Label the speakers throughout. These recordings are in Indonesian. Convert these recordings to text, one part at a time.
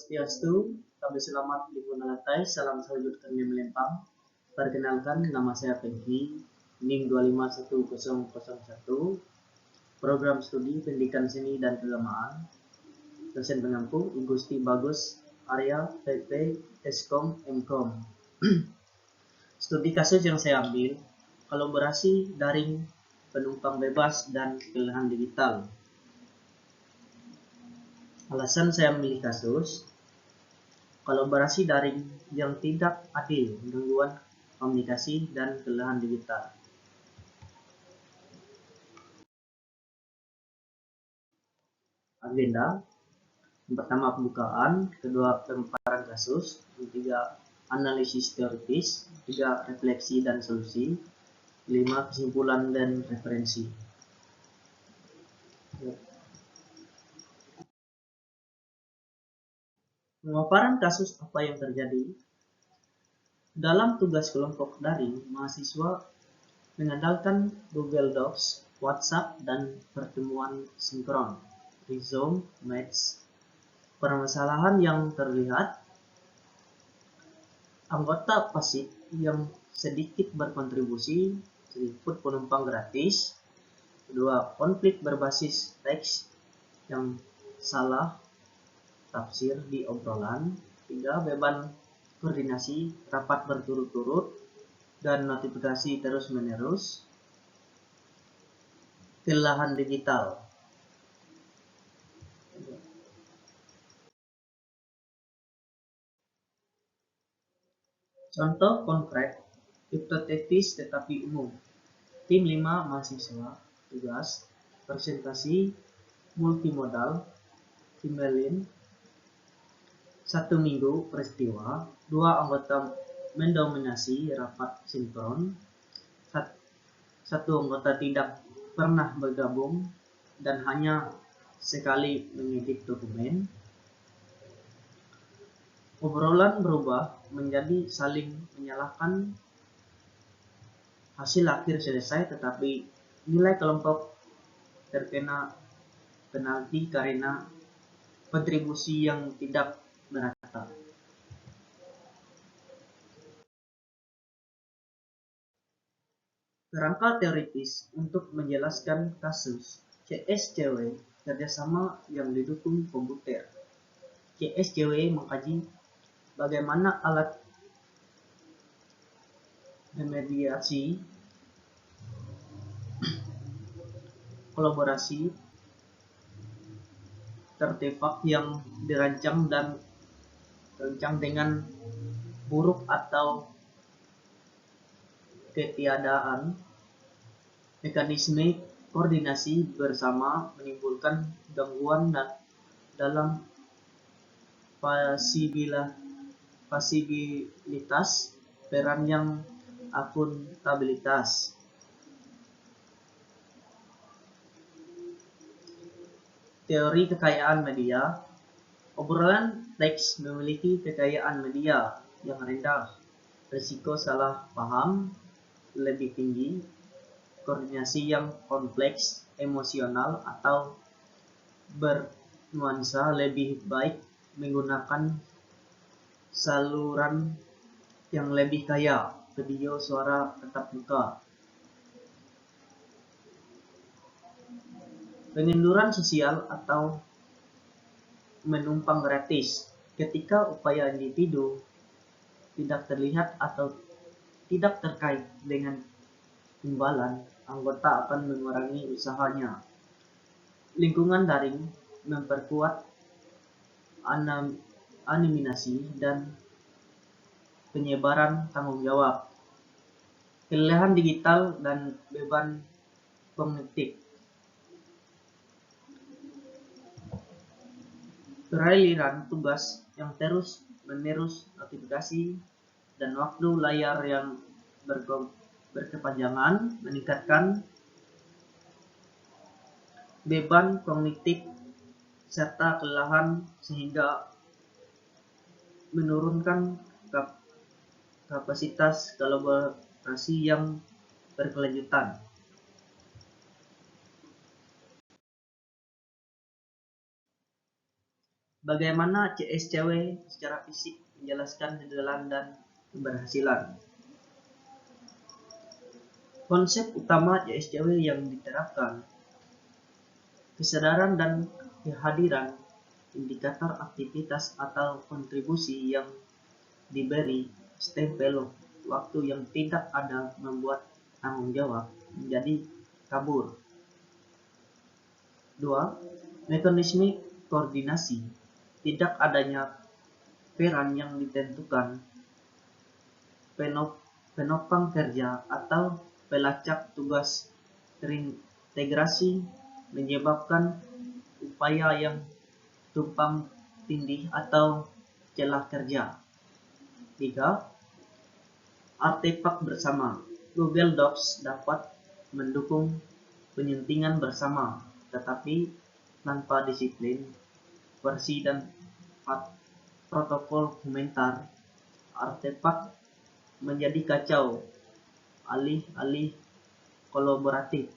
Speaker 1: Swastiastu, kami selamat lingkungan lantai, salam salju kami melempang. Perkenalkan, nama saya Peggy, NIM 25101, Program Studi Pendidikan Seni dan Keagamaan. Dosen pengampu, Gusti Bagus Arya, PP, Eskom, Mkom. Studi kasus yang saya ambil, kolaborasi daring, penumpang bebas, dan pilihan digital. Alasan saya memilih kasus, kolaborasi daring yang tidak adil, gangguan komunikasi, dan kelelahan digital. Agenda, yang pertama pembukaan, kedua pemaparan kasus, ketiga analisis teoritis, tiga refleksi dan solusi, lima kesimpulan dan referensi. Pemaparan kasus apa yang terjadi. Dalam tugas kelompok daring, mahasiswa mengandalkan Google Docs, WhatsApp, dan pertemuan sinkron, Zoom, Meet. Permasalahan yang terlihat, anggota pasif yang sedikit berkontribusi, seliput penumpang gratis. Kedua, konflik berbasis teks yang salah tafsir di obrolan. Tiga, beban koordinasi rapat berturut-turut dan notifikasi terus-menerus. Kelelahan digital. Contoh konkret, hipotetis tetapi umum. Tim 5 mahasiswa, tugas, presentasi multimodal, emailin, 1 minggu peristiwa, 2 anggota mendominasi rapat sinkron, 1 anggota tidak pernah bergabung dan hanya sekali mengedit dokumen. Obrolan berubah menjadi saling menyalahkan. Hasil akhir selesai, tetapi nilai kelompok terkena penalti karena kontribusi yang tidak merata. Kerangka teoritis untuk menjelaskan kasus CSCW kerjasama yang didukung komputer. CSCW mengkaji bagaimana alat memediasi kolaborasi tertefak yang dirancang dengan buruk atau ketiadaan mekanisme koordinasi bersama menimbulkan gangguan dalam pasibilitas peran yang akuntabilitas. Teori kekayaan media. Obrolan teks memiliki kekayaan media yang rendah, risiko salah paham lebih tinggi, koordinasi yang kompleks, emosional atau bernuansa lebih baik menggunakan saluran yang lebih kaya, video, suara, tatap muka. Pengenduran sosial atau menumpang gratis. Ketika upaya individu tidak terlihat atau tidak terkait dengan imbalan, anggota akan mengurangi usahanya. Lingkungan daring memperkuat anonimasi dan penyebaran tanggung jawab. Kelelahan digital dan beban kognitif. Peralihan tugas yang terus-menerus, notifikasi, dan waktu layar yang berkepanjangan meningkatkan beban kognitif serta kelelahan sehingga menurunkan kapasitas kolaborasi yang berkelanjutan. Bagaimana CSCW secara fisik menjelaskan kegagalan dan keberhasilan. Konsep utama CSCW yang diterapkan: kesadaran dan kehadiran indikator aktivitas atau kontribusi yang diberi stempel waktu yang tidak ada membuat tanggung jawab menjadi kabur. 2. Mekanisme koordinasi. Tidak adanya peran yang ditentukan, penopang kerja atau pelacak tugas terintegrasi menyebabkan upaya yang tumpang tindih atau celah kerja. 3. Artefak bersama. Google Docs dapat mendukung penyuntingan bersama, tetapi tanpa disiplin, versi dan protokol komentar, artefak menjadi kacau, alih-alih kolaboratif.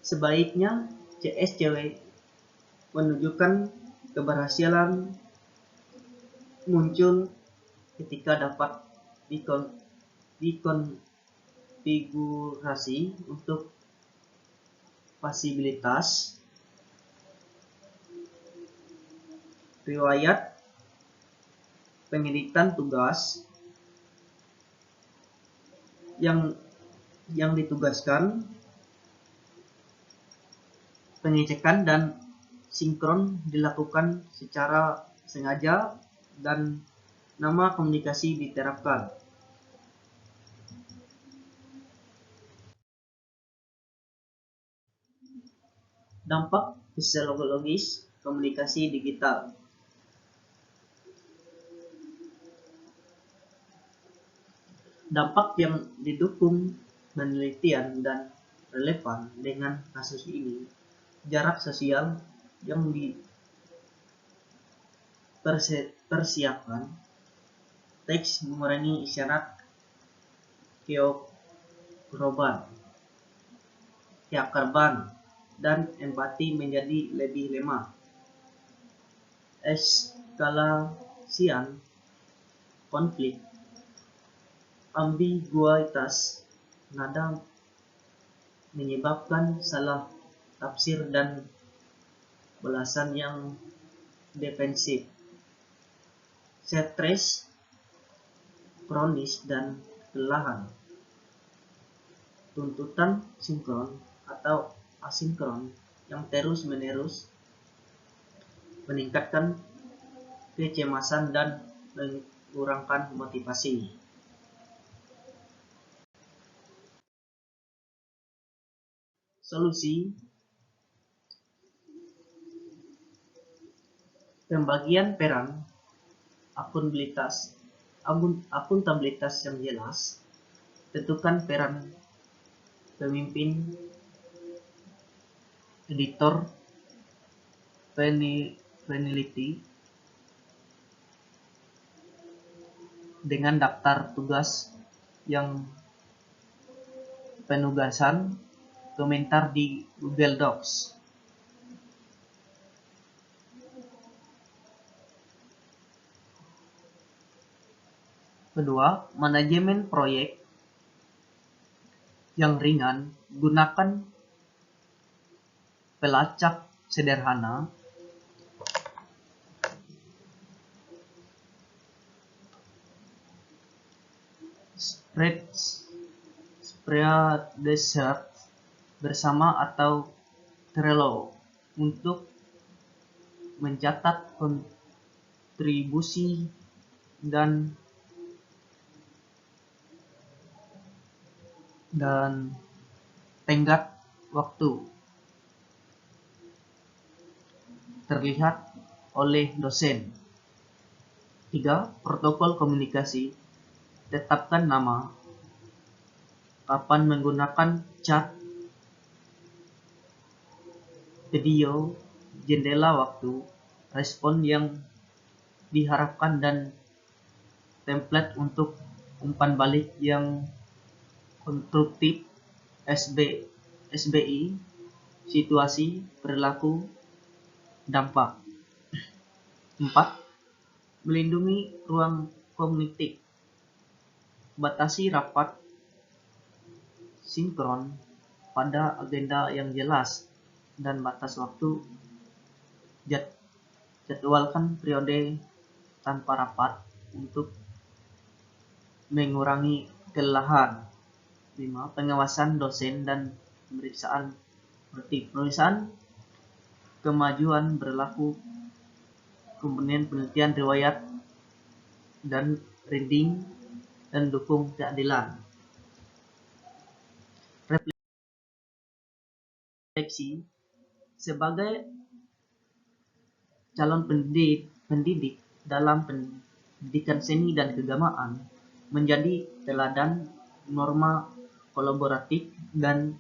Speaker 1: Sebaiknya CSCW menunjukkan keberhasilan muncul ketika dapat dikonfigurasi untuk fasilitas, riwayat pengeditan tugas yang ditugaskan, pengecekan dan sinkron dilakukan secara sengaja, dan nama komunikasi diterapkan. Dampak fisiologis komunikasi digital. Dampak yang didukung penelitian dan relevan dengan kasus ini: jarak sosial yang dipersiapkan, teks mengurangi isyarat keakraban, dan empati menjadi lebih lemah. Eskalasian konflik, ambiguitas nada menyebabkan salah tafsir dan balasan yang defensif. Stres kronis dan kelelahan, tuntutan sinkron atau asinkron yang terus-menerus meningkatkan kecemasan dan mengurangkan motivasi. Solusi: pembagian peran, akuntabilitas yang jelas, tentukan peran pemimpin, editor, peneliti dengan daftar tugas yang penugasan, komentar di Google Docs. Kedua, manajemen proyek yang ringan, gunakan pelacak sederhana, spreadsheet bersama atau Trello untuk mencatat kontribusi dan tenggat waktu terlihat oleh dosen. 3. Protokol komunikasi, tetapkan nama, kapan menggunakan chat, video, jendela waktu, respon yang diharapkan, dan template untuk umpan balik yang konstruktif. SBI, situasi, perilaku, dampak. 4. Melindungi ruang kognitif. Batasi rapat sinkron pada agenda yang jelas dan batas waktu. Jadwalkan periode tanpa rapat untuk mengurangi kelelahan. 5. Pengawasan dosen dan pemeriksaan kemajuan berlaku komponen penelitian riwayat dan reading dan dukung keadilan. Refleksi sebagai calon pendidik dalam pendidikan seni dan keagamaan menjadi teladan norma kolaboratif dan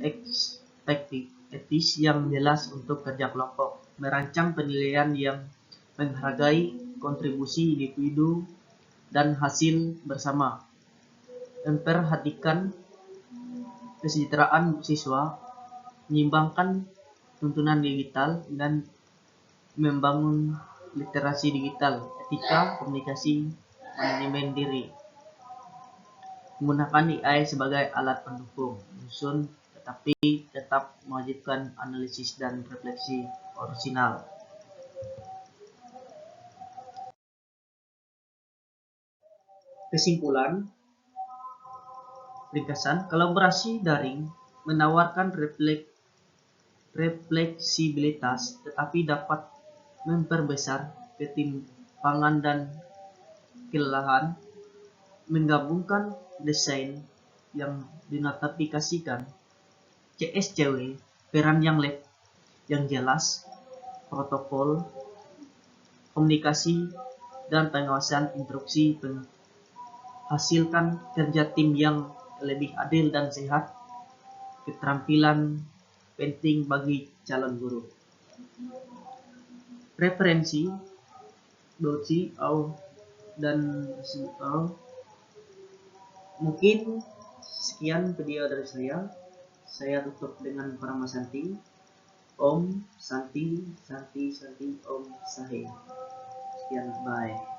Speaker 1: ekspektif etis yang jelas untuk kerja kelompok, merancang penilaian yang menghargai kontribusi individu dan hasil bersama, memperhatikan kesejahteraan siswa, menyimbangkan tuntunan digital, dan membangun literasi digital, etika, komunikasi, manajemen diri. Menggunakan AI sebagai alat pendukung, tetapi tetap mewajibkan analisis dan refleksi orisinal. Kesimpulan, ringkasan, kolaborasi daring menawarkan refleksibilitas tetapi dapat memperbesar ketimpangan dan kelelahan. Menggabungkan desain yang dinotifikasikan, CSCW, peran yang jelas, protokol, komunikasi, dan pengawasan instruksi menghasilkan kerja tim yang lebih adil dan sehat. Keterampilan penting bagi calon guru. Referensi Doci dan mungkin sekian video dari saya. Saya tutup dengan Parama Santi. Om Santi Santi Santi Om Sahe. Sekian, bye.